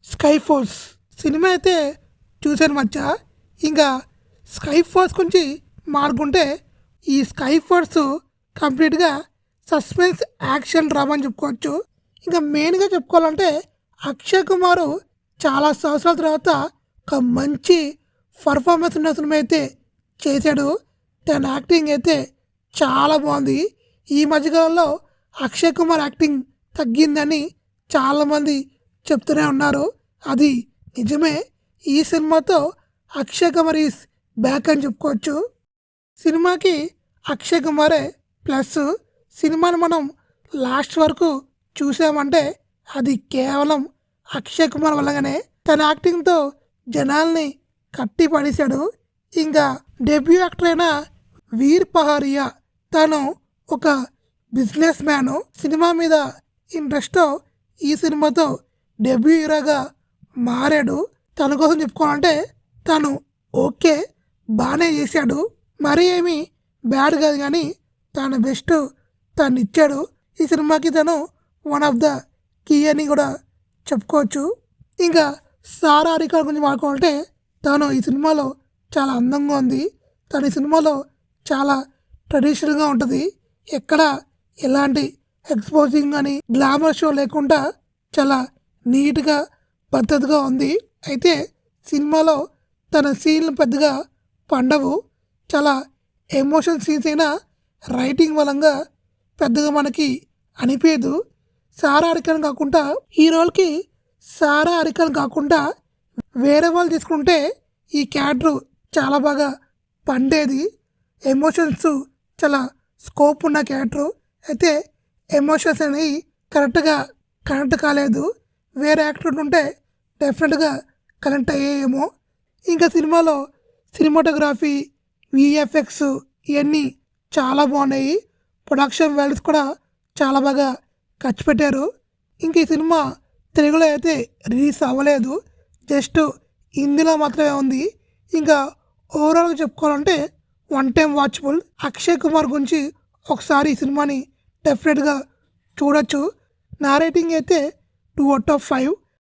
Sky force cinema అయితే చూశాను మచ్చా. ఇంకా స్కై ఫోర్స్ గురించి మాట్లాడుకుంటే ఈ స్కై ఫోర్స్ కంప్లీట్గా సస్పెన్స్ యాక్షన్ డ్రామా అని చెప్పుకోవచ్చు. ఇంకా మెయిన్గా చెప్పుకోవాలంటే అక్షయ్ కుమార్ చాలా సంవత్సరాల తర్వాత ఒక మంచి పర్ఫార్మెన్స్ ఉన్న సినిమా అయితే చేశాడు. తన యాక్టింగ్ అయితే చాలా బాగుంది. ఈ మధ్యకాలంలో అక్షయ్ కుమార్ యాక్టింగ్ తగ్గిందని చాలామంది చెప్తూనే ఉన్నారు. అది నిజమే. ఈ సినిమాతో అక్షయ్ కుమార్ ఈస్ బ్యాక్ అని చెప్పుకోవచ్చు. సినిమాకి అక్షయ్ కుమారే ప్లస్. సినిమాని మనం లాస్ట్ వరకు చూసామంటే అది కేవలం అక్షయ్ కుమార్ వల్లగానే. తన యాక్టింగ్తో జనాల్ని కట్టి పడేశాడు. ఇంకా డెబ్యూ యాక్టర్ అయిన వీర్ పహారియా తను ఒక బిజినెస్ మ్యాను. సినిమా మీద ఇంట్రెస్ట్తో ఈ సినిమాతో డెబ్యూ హీరోగా మారాడు. తన కోసం చెప్పుకోవాలంటే తను ఓకే బాగానే చేశాడు. మరీ ఏమీ బ్యాడ్ కాదు కానీ తన బెస్ట్ తను ఇచ్చాడు. ఈ సినిమాకి తను వన్ ఆఫ్ ద కీ అని కూడా చెప్పుకోవచ్చు. ఇంకా సారా అలీ ఖాన్ గురించి మాట్లాడుకోవాలంటే తను ఈ సినిమాలో చాలా అందంగా ఉంది. తను ఈ సినిమాలో చాలా ట్రెడిషనల్గా ఉంటుంది. ఎక్కడ ఎలాంటి ఎక్స్పోజింగ్ కానీ గ్లామర్ షో లేకుండా చాలా నీట్గా పద్ధతిగా ఉంది. అయితే సినిమాలో తన సీన్లు పెద్దగా పండవు. చాలా ఎమోషన్ సీన్స్ అయినా రైటింగ్ వలంగా పెద్దగా మనకి అనిపించదు. సారా అలీ ఖాన్ కాకుండా ఈ రోల్కి సారా అలీ ఖాన్ కాకుండా వేరే వాళ్ళు తీసుకుంటే ఈ క్యారెక్టర్ చాలా బాగా పండేది. ఎమోషన్స్ చాలా స్కోప్ ఉన్న క్యారెక్టర్. అయితే ఎమోషన్స్ అనేవి కరెక్ట్గా కనెక్ట్ కాలేదు. వేరే యాక్టర్ ఉంటే డెఫినెట్గా కనెక్ట్ అయ్యేయేమో. ఇంకా సినిమాలో సినిమాటోగ్రఫీ, విఎఫ్ఎక్స్ ఇవన్నీ చాలా బాగున్నాయి. ప్రొడక్షన్ వాల్యూస్ కూడా చాలా బాగా ఖర్చు పెట్టారు. ఇంక ఈ సినిమా తెలుగులో అయితే రిలీజ్ అవ్వలేదు, జస్ట్ హిందీలో మాత్రమే ఉంది. ఇంకా ఓవరాల్గా చెప్పుకోవాలంటే one time watchable. Akshay Kumar గురించి ఒకసారి ఈ సినిమాని డెఫినెట్గా చూడొచ్చు. నా రేటింగ్ అయితే 2/5.